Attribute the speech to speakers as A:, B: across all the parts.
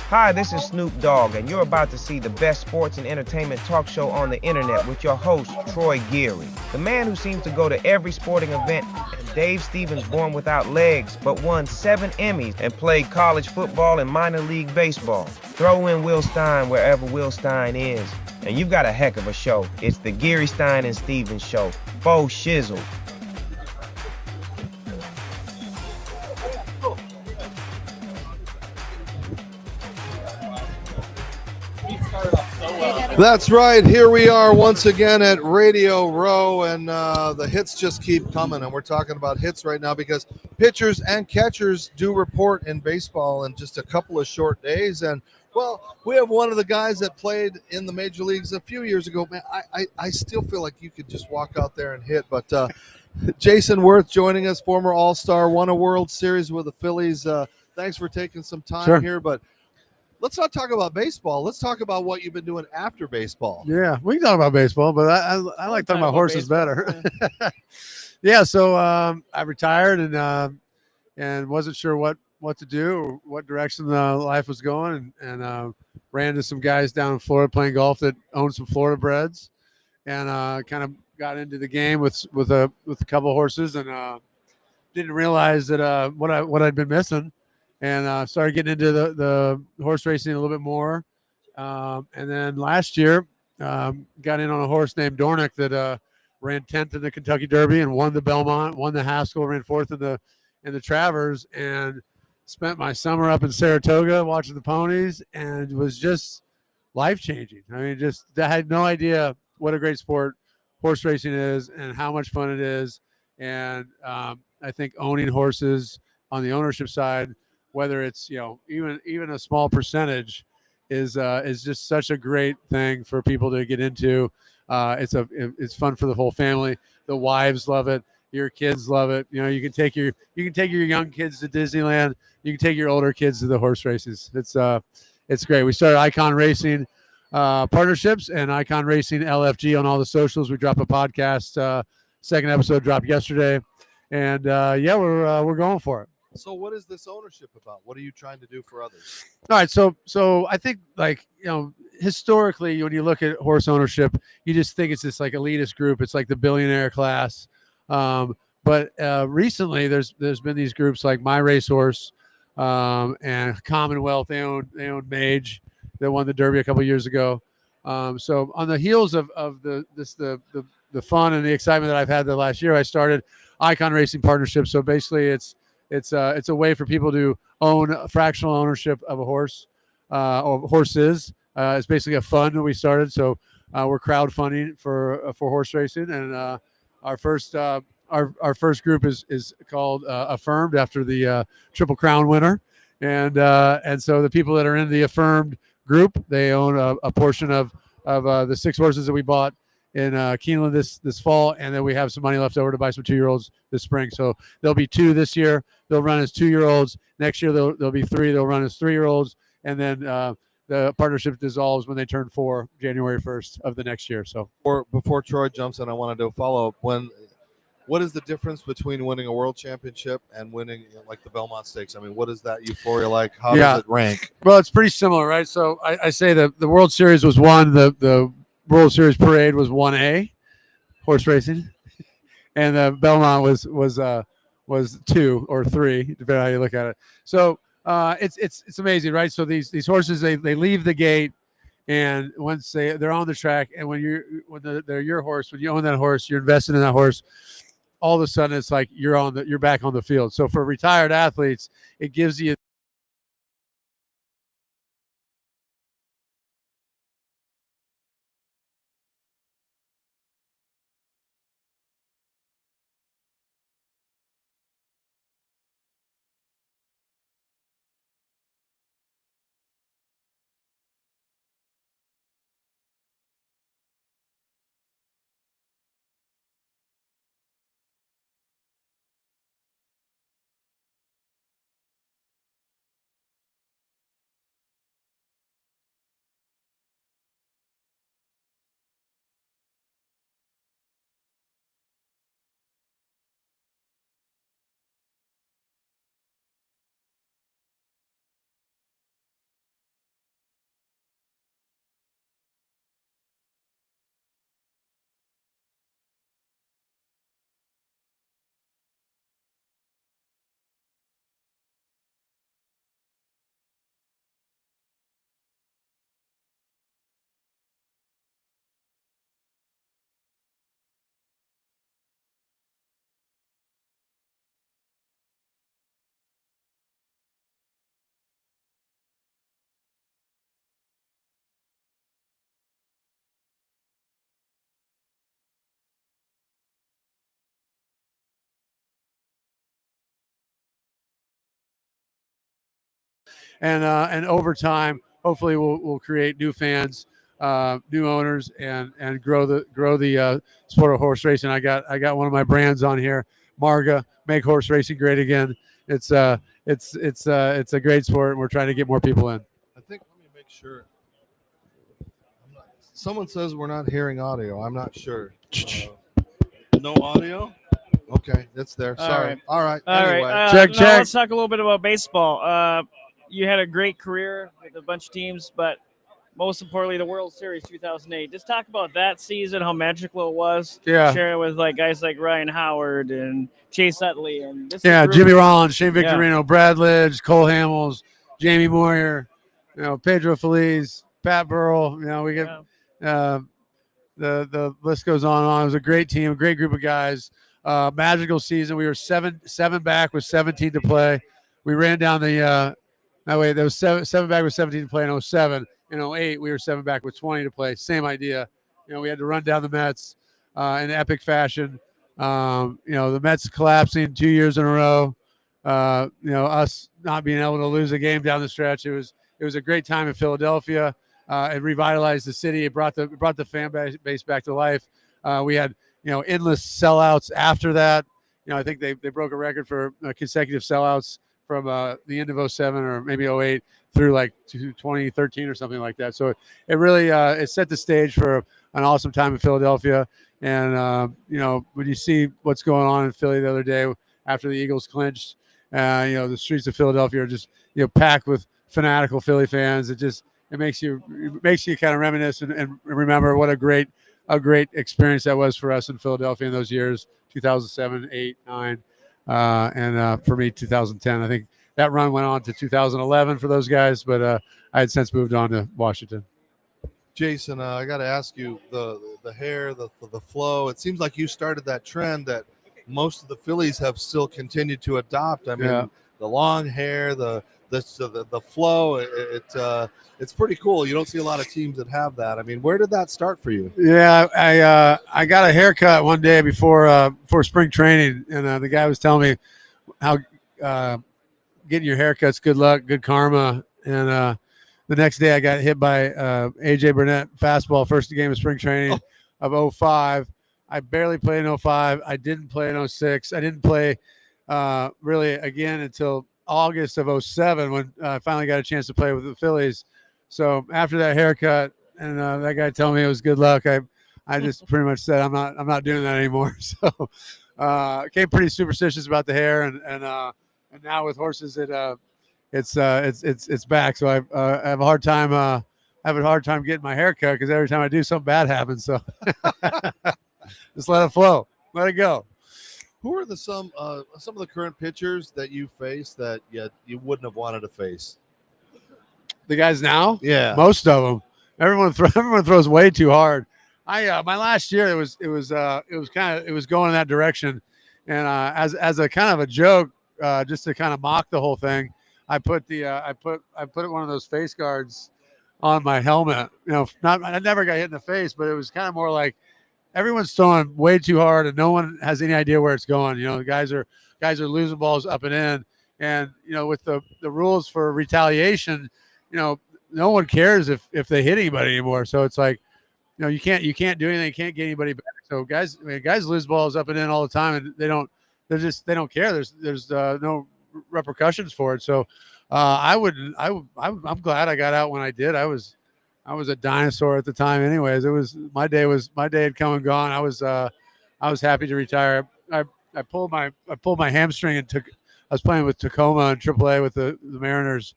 A: Hi, this is Snoop Dogg, and you're about to see the best sports and entertainment talk show on the internet with your host, Troy Geary. The man who seems to go to every sporting event, and Dave Stevens born without legs, but won 7 Emmys and played college football and minor league baseball. Throw in Will Stein wherever Will Stein is, and you've got a heck of a show. It's the Geary, Stein, and Stevens Show. Faux shizzle.
B: That's right. Here we are once again at Radio Row, and the hits just keep coming. And we're talking about hits right now because pitchers and catchers do report in baseball in just a couple of short days. And, well, we have one of the guys that played in the major leagues a few years ago. Man, I still feel like you could just walk out there and hit. But Jason Werth joining us, former All-Star, won a World Series with the Phillies. Thanks for taking some time here. But let's not talk about baseball. Let's talk about what you've been doing after baseball.
C: Yeah, we can talk about baseball, but I like talking about horses better. Yeah, so I retired and wasn't sure what to do or what direction life was going, and ran into some guys down in Florida playing golf that owned some Florida breds, and kind of got into the game with a couple of horses, and didn't realize that what I'd been missing. And started getting into the horse racing a little bit more. And then last year, got in on a horse named Dornick that ran 10th in the Kentucky Derby and won the Belmont, won the Haskell, ran 4th in the Travers, and spent my summer up in Saratoga watching the ponies, and was just life-changing. I mean, I had no idea what a great sport horse racing is and how much fun it is. And I think owning horses on the ownership side, whether it's even a small percentage, is just such a great thing for people to get into. It's fun for the whole family. The wives love it. Your kids love it. You can take your young kids to Disneyland. You can take your older kids to the horse races. It's great. We started Icon Racing partnerships and Icon Racing LFG on all the socials. We dropped a podcast. Second episode dropped yesterday, and we're going for it.
B: So what is this ownership about? What are you trying to do for others?
C: All right. So I think, historically, when you look at horse ownership, you just think it's this like elitist group. It's like the billionaire class. But recently there's been these groups like My Racehorse and Commonwealth. They own Mage that won the Derby a couple of years ago. So on the heels of the fun and the excitement that I've had the last year, I started Icon Racing Partnership. So basically it's a way for people to own a fractional ownership of a horse or horses. It's basically a fund that we started. So we're crowdfunding for horse racing, and our first group is called Affirmed, after the Triple Crown winner, and so the people that are in the Affirmed group, they own a portion of the 6 horses that we bought in Keeneland this fall, and then we have some money left over to buy some 2-year-olds this spring. So there'll be 2 this year. They'll run as 2-year-olds. Next year there'll be 3. They'll run as 3-year-olds, and then the partnership dissolves when they turn 4, January 1st of the next year. So
B: before Troy jumps in, I want to do a follow up. What is the difference between winning a world championship and winning like the Belmont Stakes? I mean, what is that euphoria like? How does it rank?
C: Well, it's pretty similar, right? So I say that the World Series was 1. The World Series parade was 1A, horse racing, and the Belmont was 2 or 3, depending on how you look at it. So it's amazing, right? So these horses, they leave the gate, and once they're on the track, and when they're your horse, when you own that horse, you're invested in that horse. All of a sudden, it's like you're back on the field. So for retired athletes, it gives you and over time, hopefully, we'll create new fans, new owners, and grow the sport of horse racing. I got one of my brands on here, Marga, make horse racing great again. It's a great sport, and we're trying to get more people in.
B: I think, let me make sure. Someone says we're not hearing audio. I'm not sure. No audio? Okay, it's there. Sorry. All right. Anyway.
C: Check.
D: Let's talk a little bit about baseball. You had a great career with a bunch of teams, but most importantly, the World Series 2008. Just talk about that season, how magical it was.
C: Yeah.
D: Sharing with guys like Ryan Howard and Chase Utley and
C: Jimmy Rollins, Shane Victorino, Brad Lidge, Cole Hamels, Jamie Moyer, Pedro Feliz, Pat Burrell. We get the list goes on and on. It was a great team, a great group of guys. Magical season. We were seven back with 17 to play. We ran down there was seven back with 17 to play in 07. In 08, we were 7 back with 20 to play. Same idea. We had to run down the Mets in epic fashion. The Mets collapsing 2 years in a row. Us not being able to lose a game down the stretch. It was a great time in Philadelphia. It revitalized the city. It brought the fan base back to life. We had endless sellouts after that. I think they broke a record for consecutive sellouts from the end of 07 or maybe 08 through like 2013 or something like that. So it really it set the stage for an awesome time in Philadelphia. And when you see what's going on in Philly the other day after the Eagles clinched, the streets of Philadelphia are just packed with fanatical Philly fans. It makes you kind of reminisce and remember what a great experience that was for us in Philadelphia in those years, 2007, 8, 9, and for me, 2010. I think that run went on to 2011 for those guys, but I had since moved on to Washington.
B: Jason, I got to ask you, the hair, the flow, it seems like you started that trend that most of the Phillies have still continued to adopt. I mean, the long hair, the flow, it's pretty cool. You don't see a lot of teams that have that. I mean, where did that start for you?
C: Yeah, I got a haircut one day before spring training, and the guy was telling me how getting your haircut's good luck, good karma. And the next day I got hit by AJ Burnett fastball, first game of spring training of 05. I barely played in 05. I didn't play in 06. I didn't play really again until August of 07 when I finally got a chance to play with the Phillies. So after that haircut and that guy telling me it was good luck, I just pretty much said I'm not doing that anymore. So became pretty superstitious about the hair, and now with horses it's back. So I have a hard time getting my hair cut because every time I do, something bad happens. So just let it flow, let it go.
B: Who are some of the current pitchers that you face that you wouldn't have wanted to face?
C: The guys now?
B: Yeah,
C: most of them. Everyone throws way too hard. My last year it was going in that direction, and as a kind of a joke, just to kind of mock the whole thing, I put one of those face guards on my helmet. I never got hit in the face, but it was kind of more like everyone's throwing way too hard and no one has any idea where it's going. The guys are losing balls up and in, and with the rules for retaliation, no one cares if they hit anybody anymore. So it's like, you can't do anything, you can't get anybody back. So guys lose balls up and in all the time, and they don't care. There's no repercussions for it. So I'm glad I got out when I did. I was a dinosaur at the time anyways. My day had come and gone. I was happy to retire. I pulled my hamstring and I was playing with Tacoma in AAA with the Mariners,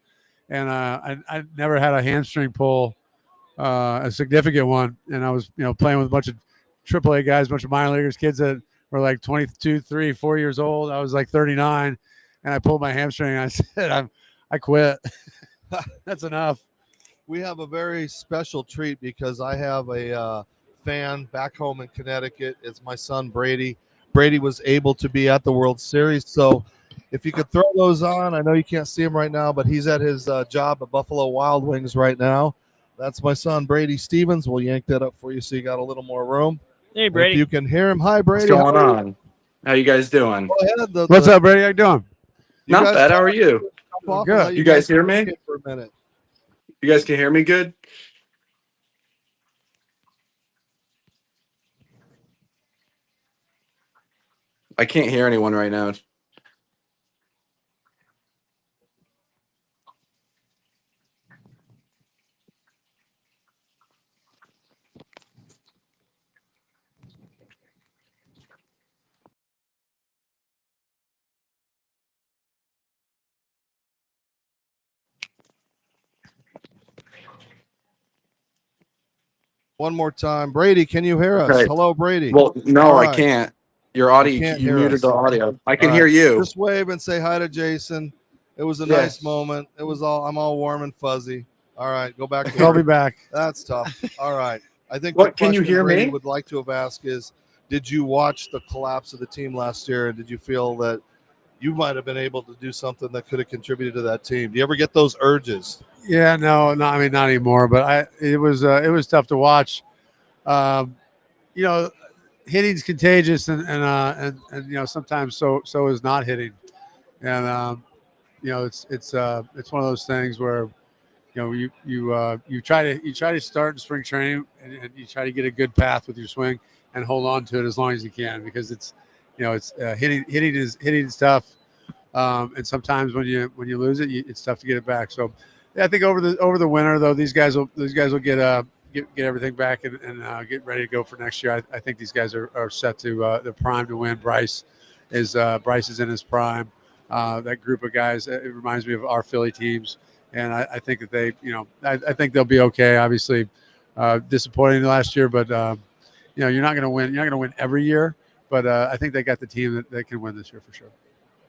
C: and I never had a hamstring pull, a significant one. And I was playing with a bunch of AAA guys, a bunch of minor leaguers, kids that were like 22, 3, 4 years old. I was like 39, and I pulled my hamstring. And I said, I quit. That's enough.
B: We have a very special treat because I have a fan back home in Connecticut. It's my son, Brady. Brady was able to be at the World Series. So if you could throw those on, I know you can't see him right now, but he's at his job at Buffalo Wild Wings right now. That's my son, Brady Stevens. We'll yank that up for you so you got a little more room.
D: Hey, Brady.
B: If you can hear him. Hi, Brady.
E: What's going on? How you guys doing?
C: What's up, Brady? How you doing?
E: Not bad. How are you?
B: off
C: good.
B: and let
E: You guys hear
B: kick
E: me?
B: it for a minute.
E: You guys can hear me good? I can't hear anyone right now.
B: One more time. Brady, can you hear us?
E: Okay.
B: Hello, Brady.
E: Well, no,
B: All
E: I
B: right.
E: can't. Your audio,
B: You can't
E: you
B: hear
E: muted
B: us.
E: the audio. I can
B: All
E: hear
B: right.
E: you.
B: Just wave and say hi to Jason. It was a
E: Yeah.
B: nice moment. I'm all warm and fuzzy. All right, go back to
C: I'll be
B: work.
C: back.
B: That's tough. All right. I think
E: What,
B: the
E: can you
B: question
E: hear
B: Brady
E: me?
B: would like to have asked is, did you watch the collapse of the team last year, and did you feel that you might have been able to do something that could have contributed to that team? Do you ever get those urges?
C: Yeah, no, I mean, not anymore. But it was tough to watch. You know, hitting's contagious, and sometimes so is not hitting, and it's one of those things where you try to start in spring training and you try to get a good path with your swing and hold on to it as long as you can, because it's hitting is tough, and sometimes when you lose it, it's tough to get it back. So yeah, I think over the winter though, these guys will get everything back and get ready to go for next year. I think these guys are set to they're primed to win. Bryce is in his prime. That group of guys, it reminds me of our Philly teams. And I think that I think they'll be okay. Obviously, disappointing last year, but you're not going to win. You're not going to win every year, but I think they got the team that can win this year for sure.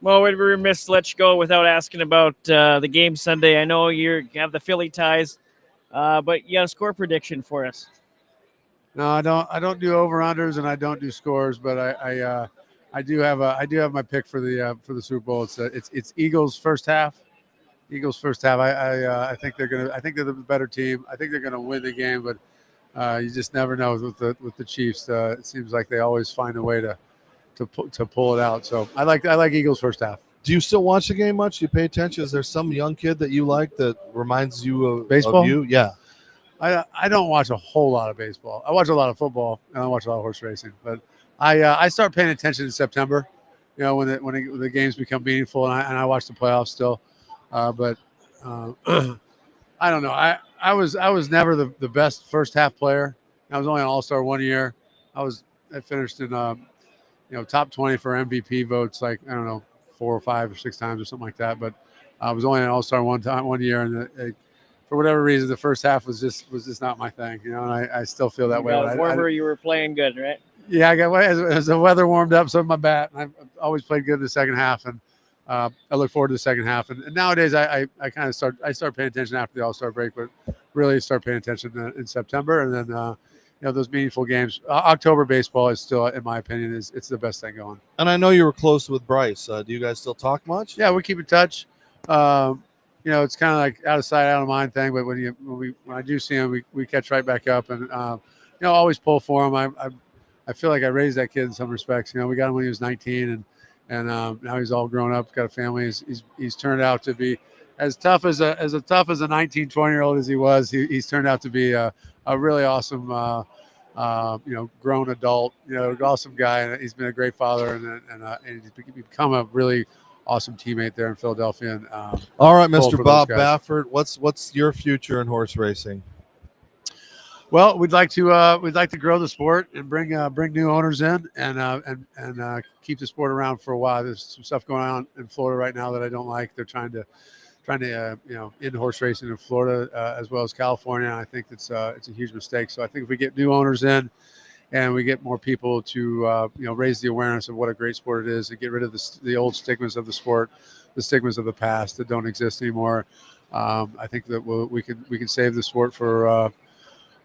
D: Well, we'd be remiss to let you go without asking about the game Sunday. I know you have the Philly ties, but you got a score prediction for us.
C: No, I don't. I don't do over unders and I don't do scores, but I do have my pick for the Super Bowl. It's Eagles first half. Eagles first half. I think they're the better team. I think they're gonna win the game, but you just never know with the Chiefs. It seems like they always find a way to pull it out. So I like Eagles first half.
B: Do you still watch the game much? Do you pay attention? Is there some young kid that you like that reminds you of
C: Baseball?
B: of you? Yeah.
C: I don't watch a whole lot of baseball. I watch a lot of football and I watch a lot of horse racing. But I start paying attention in September. When the games become meaningful, and I watch the playoffs still. But I don't know. I was never the best first half player. I was only an All-Star 1 year. I finished in top 20 for MVP votes, like I don't know, 4 or 5 or 6 times or something like that. But I was only an All-Star 1 year, and for whatever reason, the first half was just not my thing. And I still feel that way.
D: Warmer, you were playing good, right?
C: Yeah, I got as the weather warmed up, so did my bat. I've always played good in the second half, and I look forward to the second half. And nowadays, I kind of start paying attention after the All-Star break, but really start paying attention in September, and then those meaningful games. October baseball is still, in my opinion, it's the best thing going.
B: And I know you were close with Bryce. Do you guys still talk much?
C: Yeah, we keep in touch. It's kind of like out of sight, out of mind thing. But when I do see him, we catch right back up, and always pull for him. I feel like I raised that kid in some respects. We got him when he was 19, and now he's all grown up, got a family. He's turned out to be as tough as a 19, 20-year-old as he was. He's turned out to be a really awesome, grown adult, awesome guy, and he's been a great father, and he's become a really awesome teammate there in Philadelphia. And
B: all right, Mr. Bob Baffert, what's your future in horse racing?
C: Well, we'd like to grow the sport and bring new owners in and keep the sport around for a while. There's some stuff going on in Florida right now that I don't like. They're trying to end horse racing in Florida as well as California. And I think it's a huge mistake. So I think if we get new owners in and we get more people to raise the awareness of what a great sport it is, and get rid of the old stigmas of the sport, the stigmas of the past that don't exist anymore, I think that we can save the sport for.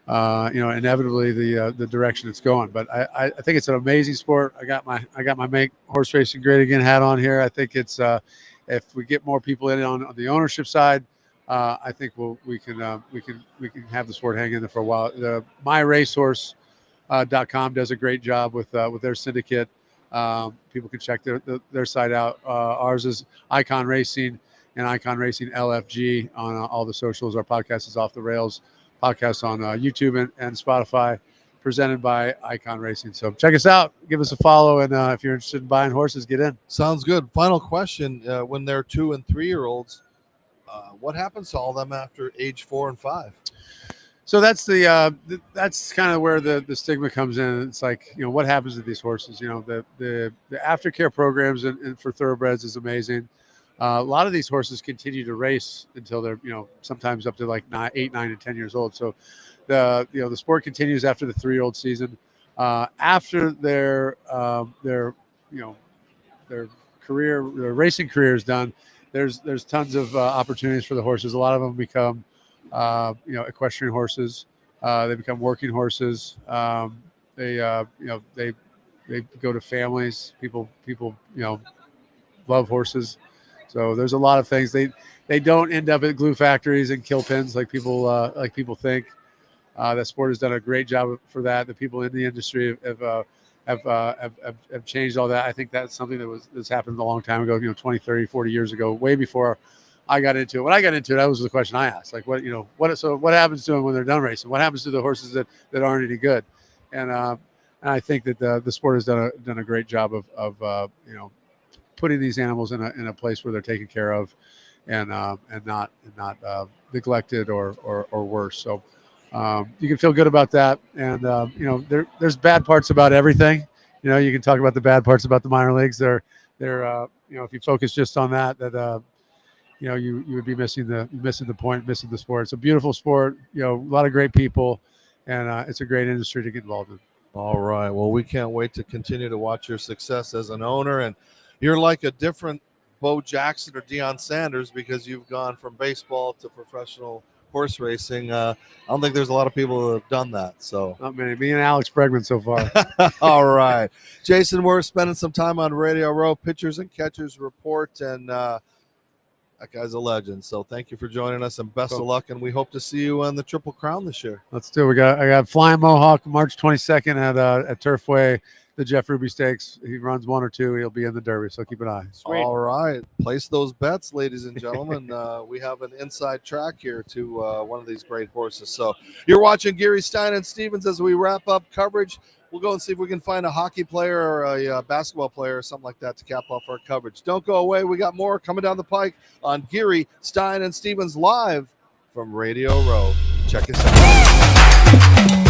C: Inevitably the direction it's going. But I think it's an amazing sport. I got my Make Horse Racing Great Again hat on here. I think it's if we get more people in on the ownership side, I think we can have the sport hang in there for a while. The MyRacehorse.com does a great job with their syndicate. People can check their site out. Ours is Icon Racing. and Icon Racing LFG on all the socials. Our podcast is Off the Rails podcast on YouTube and Spotify, presented by Icon Racing. So check us out, give us a follow, and if you're interested in buying horses, get in.
B: Sounds good. Final question: when they're 2 and 3 year olds, what happens to all of them after age 4 and 5?
C: So that's that's kind of where the stigma comes in. It's like, what happens to these horses? The aftercare programs and for thoroughbreds is amazing. A lot of these horses continue to race until they're, sometimes up to like 8, 9, and 10 years old. So the sport continues after the 3-year-old season. After their racing career is done, there's tons of opportunities for the horses. A lot of them become, equestrian horses. They become working horses. They go to families. People, love horses. So there's a lot of things. They don't end up at glue factories and kill pens like people think. That sport has done a great job for that. The people in the industry have changed all that. I think that's something that's happened a long time ago, 20, 30, 40 years ago, way before I got into it. When I got into it, that was the question I asked. Like, what happens to them when they're done racing? What happens to the horses that aren't any good? And I think that the sport has done a great job of putting these animals in a place where they're taken care of and not neglected or worse. So you can feel good about that. And there's bad parts about everything. You can talk about the bad parts about the minor leagues. They're if you focus just on that you would be missing the point, missing the sport. It's a beautiful sport, a lot of great people, and it's a great industry to get involved in.
B: All right. Well, we can't wait to continue to watch your success as an owner. And you're like a different Bo Jackson or Deion Sanders because you've gone from baseball to professional horse racing. I don't think there's a lot of people who have done that. So
C: not many. Me and Alex Bregman so far.
B: All right. Jason Werth spending some time on Radio Row, Pitchers and Catchers Report, and that guy's a legend. So thank you for joining us, and best of luck. And we hope to see you on the Triple Crown this year.
C: Let's do it. I got Flying Mohawk March 22nd at Turfway, the Jeff Ruby Stakes. He runs 1 or 2. He'll be in the Derby, so keep an eye.
D: Sweet.
B: All right. Place those bets, ladies and gentlemen. We have an inside track here to one of these great horses. So you're watching Geary, Stein, and Stevens as we wrap up coverage. We'll go and see if we can find a hockey player or a basketball player or something like that to cap off our coverage. Don't go away. We got more coming down the pike on Geary, Stein, and Stevens live from Radio Row. Check us out.